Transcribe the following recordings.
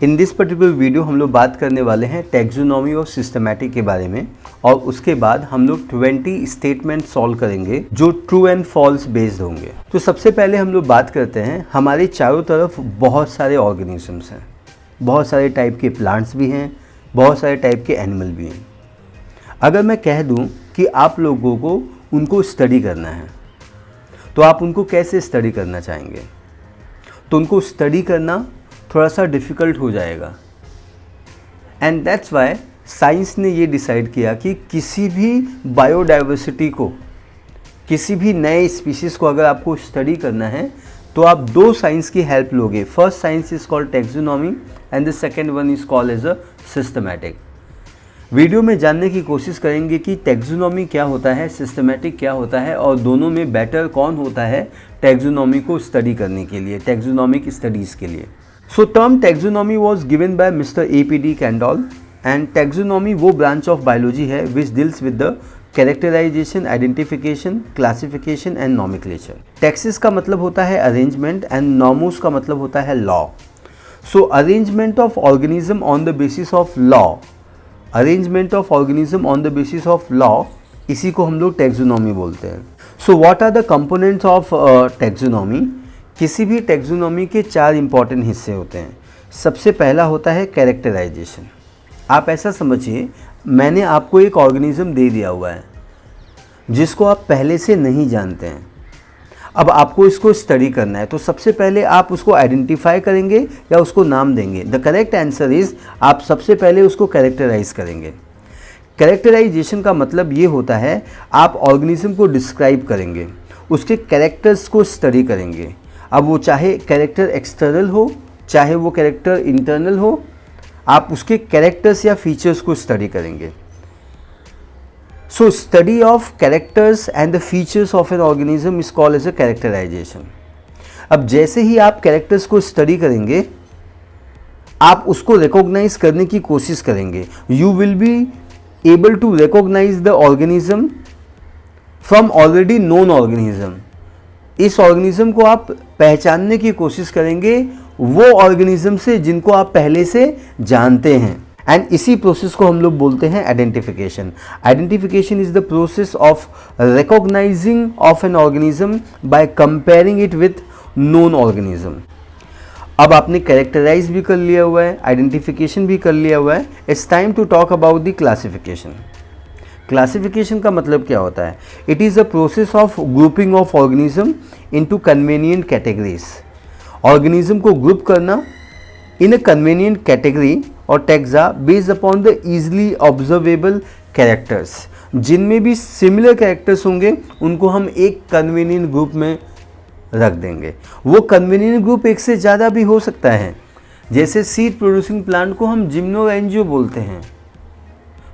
In this particular video हम लोग बात करने वाले हैं टैक्सोनॉमी और सिस्टमैटिक के बारे में, और उसके बाद हम लोग 20 स्टेटमेंट सॉल्व करेंगे जो ट्रू एंड फॉल्स बेस्ड होंगे। तो सबसे पहले हम लोग बात करते हैं, हमारे चारों तरफ बहुत सारे ऑर्गेनिजम्स हैं, बहुत सारे टाइप के प्लांट्स भी हैं, बहुत सारे टाइप के एनिमल भी हैं। अगर मैं कह दूं कि आप लोगों को उनको स्टडी करना है, तो आप उनको कैसे स्टडी करना चाहेंगे? तो उनको स्टडी करना थोड़ा सा डिफ़िकल्ट हो जाएगा। एंड दैट्स वाई साइंस ने ये डिसाइड किया कि किसी भी बायोडाइवर्सिटी को, किसी भी नए स्पीशीज़ को अगर आपको स्टडी करना है तो आप दो साइंस की हेल्प लोगे। First science is called taxonomy and the second one is called as a systematic. Video में जानने की कोशिश करेंगे कि टैक्सोनॉमी क्या होता है, सिस्टमैटिक क्या होता है, और दोनों में बेटर कौन होता है टैक्सोनॉमी को स्टडी करने के लिए, टैक्सोनॉमिक स्टडीज़ के लिए। So term taxonomy was given by Mr. A.P.D. Kendall, and taxonomy वो branch of biology है which deals with the characterization, identification, classification and nomenclature. Taxis का मतलब होता है arrangement and nomos का मतलब होता है law. So arrangement of organism on the basis of law, arrangement of organism on the basis of law, इसी को हम लोग taxonomy बोलते हैं। So what are the components of taxonomy? किसी भी टैक्सोनॉमी के चार इंपॉर्टेंट हिस्से होते हैं। सबसे पहला होता है कैरेक्टराइजेशन। आप ऐसा समझिए, मैंने आपको एक ऑर्गेनिज्म दे दिया हुआ है जिसको आप पहले से नहीं जानते हैं। अब आपको इसको स्टडी करना है, तो सबसे पहले आप उसको आइडेंटिफाई करेंगे या उसको नाम देंगे? द करेक्ट आंसर इज़ आप सबसे पहले उसको कैरेक्टराइज करेंगे। कैरेक्टराइजेशन का मतलब ये होता है आप ऑर्गेनिज्म को डिस्क्राइब करेंगे, उसके कैरेक्टर्स को स्टडी करेंगे। अब वो चाहे कैरेक्टर एक्सटर्नल हो, चाहे वो कैरेक्टर इंटरनल हो, आप उसके कैरेक्टर्स या फीचर्स को स्टडी करेंगे। So study of characters and the features of an organism is called as a characterisation. अब जैसे ही आप कैरेक्टर्स को स्टडी करेंगे, आप उसको रिकॉग्नाइज करने की कोशिश करेंगे। You will be able to recognise the organism from already known organism. इस ऑर्गेनिज्म को आप पहचानने की कोशिश करेंगे वो ऑर्गेनिज्म से जिनको आप पहले से जानते हैं। एंड इसी प्रोसेस को हम लोग बोलते हैं identification. Identification is the process of recognising of an organism by comparing it with known organism. अब आपने कैरेक्टराइज भी कर लिया हुआ है, आइडेंटिफिकेशन भी कर लिया हुआ है। It's time to talk about the classification. Classification का मतलब क्या होता है? It is a process of grouping of organism into convenient categories. Organism को ग्रुप करना इन अ कन्वीनियंट कैटेगरी और taxa based upon the easily observable characters. जिनमें भी सिमिलर कैरेक्टर्स होंगे उनको हम एक कन्वीनियंट ग्रुप में रख देंगे। वो कन्वीनियंट ग्रुप एक से ज़्यादा भी हो सकता है। जैसे सीड प्रोड्यूसिंग प्लांट को हम जिम्नोरेंजियो बोलते हैं,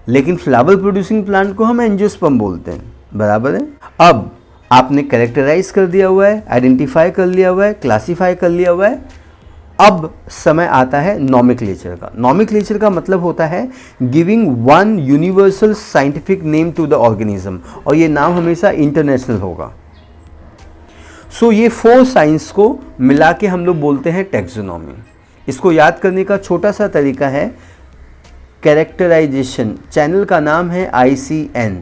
लेकिन फ्लावर प्रोड्यूसिंग प्लांट को हम एंजियोस्पर्म बोलते हैं। बराबर है। अब आपने कैरेक्टराइज कर दिया हुआ है, आइडेंटिफाई कर लिया हुआ है, क्लासीफाई कर लिया हुआ है। अब समय आता है नॉमेनक्लेचर का। नॉमेनक्लेचर का मतलब होता है giving one universal scientific name to the organism, और ये नाम हमेशा इंटरनेशनल होगा। सो ये 4 साइंस को मिला के हम लोग बोलते हैं टैक्सोनॉमी। इसको याद करने का छोटा सा तरीका है कैरेक्टराइजेशन। चैनल का नाम है ICN।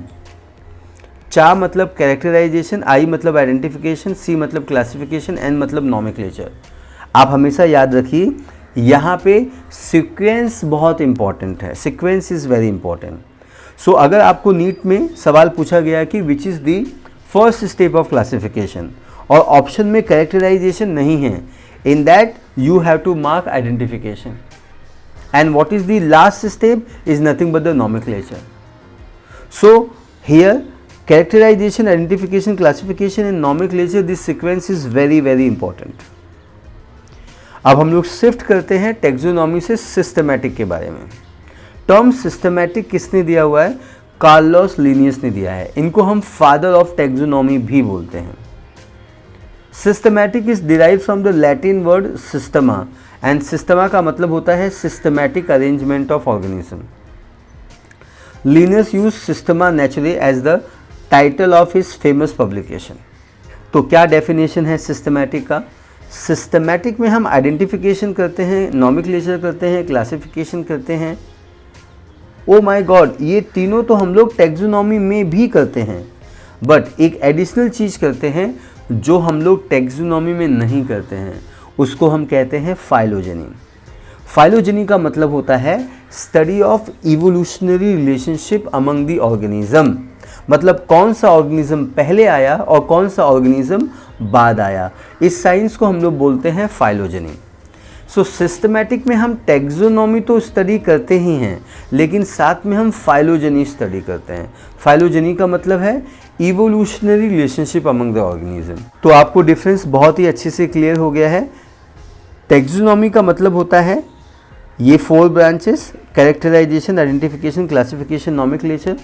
चा मतलब कैरेक्टराइजेशन, I मतलब आइडेंटिफिकेशन, C मतलब क्लासिफिकेशन, N मतलब नॉमेनक्लेचर। आप हमेशा याद रखिए, यहाँ पे सीक्वेंस बहुत इंपॉर्टेंट है। Sequence is very important. So अगर आपको नीट में सवाल पूछा गया कि which is the first step of classification और ऑप्शन में कैरेक्टराइजेशन नहीं है, in that you have to mark identification. And what is the last step is nothing but the nomenclature. So here characterization, identification, classification and nomenclature, this sequence is very very important. अब हम लोग shift करते हैं taxonomy से systematic के बारे में। Term systematic किसने दिया हुआ है? कार्लोस लिनियस ने दिया है। इनको हम फादर ऑफ टैक्सोनॉमी भी बोलते हैं। Systematic is derived from the Latin word systema, and systema का मतलब होता है systematic arrangement of organism. Linnaeus use systema naturae as the title of his famous publication. तो क्या डेफिनेशन है सिस्टमैटिक का? सिस्टमैटिक में हम आइडेंटिफिकेशन करते हैं, नॉमेनक्लेचर करते हैं, क्लासिफिकेशन करते हैं। ओ माय गॉड, ये तीनों तो हम लोग टैक्सोनॉमी में भी करते हैं, बट एक एडिशनल चीज़ करते हैं जो हम लोग टैक्सोनॉमी में नहीं करते हैं, उसको हम कहते हैं फाइलोजेनी। फाइलोजेनी का मतलब होता है study of evolutionary relationship among the organism, मतलब कौन सा ऑर्गेनिज्म पहले आया और कौन सा ऑर्गेनिज्म बाद आया। इस साइंस को हम लोग बोलते हैं फाइलोजेनी। सो सिस्टमैटिक में हम टैक्सोनॉमी तो स्टडी करते ही हैं, लेकिन साथ में हम फाइलोजेनी स्टडी करते हैं। फाइलोजेनी का मतलब है evolutionary relationship among the organism. तो आपको डिफरेंस बहुत ही अच्छे से क्लियर हो गया है। टैक्सोनॉमी का मतलब होता है ये 4 branches, characterisation, identification, classification, nomenclature.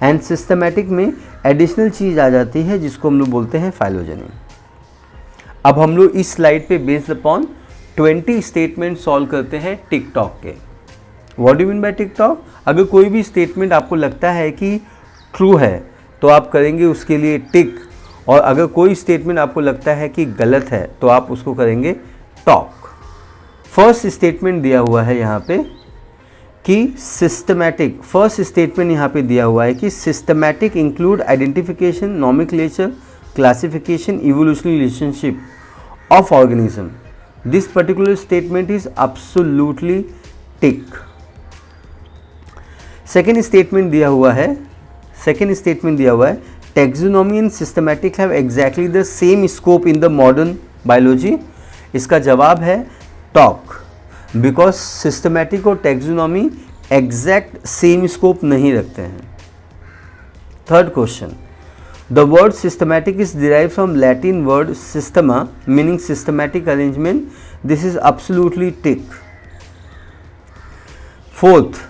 And systematic में एडिशनल चीज़ आ जाती है जिसको हम लोग बोलते हैं फाइलोजेनी। अब हम लोग इस स्लाइड पे बेस्ड अपॉन 20 स्टेटमेंट सॉल्व करते हैं टिकटॉक के। What do mean by TikTok? अगर कोई भी स्टेटमेंट आपको लगता है कि ट्रू है तो आप करेंगे उसके लिए टिक, और अगर कोई स्टेटमेंट आपको लगता है कि गलत है तो आप उसको करेंगे टॉक। फर्स्ट स्टेटमेंट दिया हुआ है यहाँ पे कि सिस्टमैटिक, फर्स्ट स्टेटमेंट यहाँ पे दिया हुआ है कि systematic include identification, nomenclature, classification, evolutionary relationship of organism. This particular statement is absolutely tick. Second statement दिया हुआ है, taxonomy and systematic have exactly the same scope in the modern biology. इसका जवाब है टॉक, बिकॉज सिस्टमैटिक और taxonomy exact same scope नहीं रखते हैं। Third question, the word systematic is derived from Latin word Systema meaning systematic arrangement. This is absolutely tick. Fourth,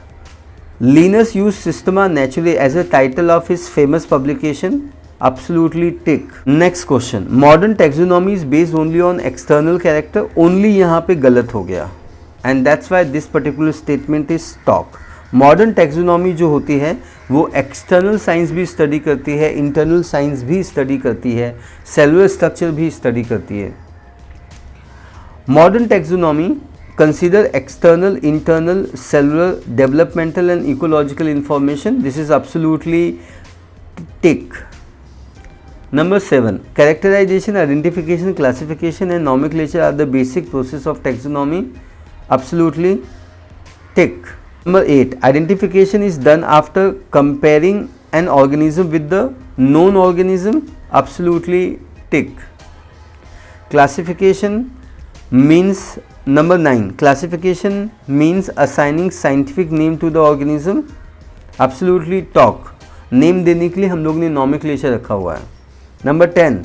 Linus used Systema Naturae as a title of his famous publication. Absolutely tick. Next question. Modern taxonomy is based only on external character. Only यहाँ पे गलत हो गया. And that's why this particular statement is talk. Modern taxonomy जो होती है वो external science भी study करती है, internal science भी study करती है, cellular structure भी study करती है. Modern taxonomy consider external, internal, cellular, developmental and ecological information. This is absolutely tick. Number 7, characterization, identification, classification and nomenclature are the basic process of taxonomy. Absolutely tick. Number 8, identification is done after comparing an organism with the known organism. Absolutely tick. Classification means Number 9, classification means assigning scientific name to the organism. Absolutely talk. Name देने के लिए हम लोग ने nomenclature रखा हुआ है. Number 10,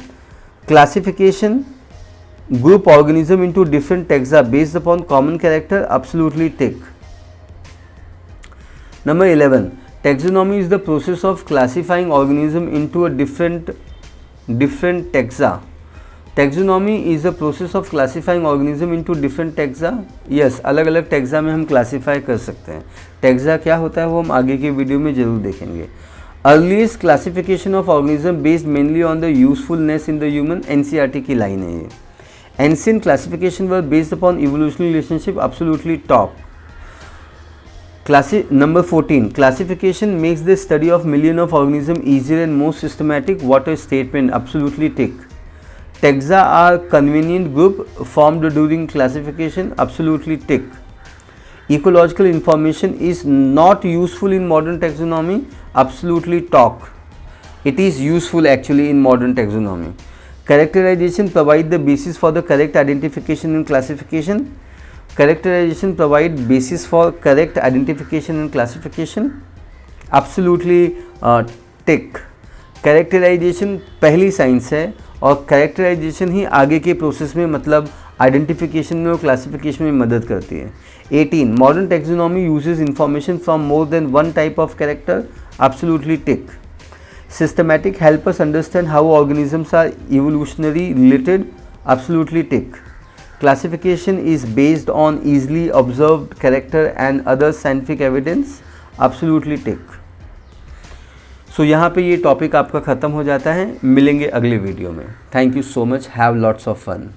classification group organism into different taxa based upon common character. Absolutely tick. Number 11, taxonomy is the process of classifying organism into a different taxa. Taxonomy is a process of classifying organism into different taxa. Yes, अलग अलग taxa में हम classify कर सकते हैं। Taxa क्या होता है वो हम आगे की वीडियो में जरूर देखेंगे। Earliest classification of organism based mainly on the usefulness in the human, NCERT की लाइन है ये। Ancient classification were based upon evolutionary relationship. Absolutely top. Number 14, classification makes the study of million of organism easier and more systematic. What a statement. Absolutely tick. Taxa are convenient group formed during classification. Absolutely tick. Ecological information is not useful in modern taxonomy. Absolutely talk. It is useful actually in modern taxonomy. Characterization provide the basis for the correct identification and classification. Characterization provide basis for correct identification and classification. Absolutely tick. Characterization पहली science है और characterisation ही आगे के process में मतलब identification में और classification में मदद करती है। 18, modern taxonomy uses information from more than one type of character. Absolutely tick. Systematic help us understand how organisms are evolutionary related. Absolutely tick. Classification is based on easily observed character and other scientific evidence. Absolutely tick. So यहाँ पे ये topic आपका ख़त्म हो जाता है। मिलेंगे अगले वीडियो में। Thank you so much. Have lots of fun.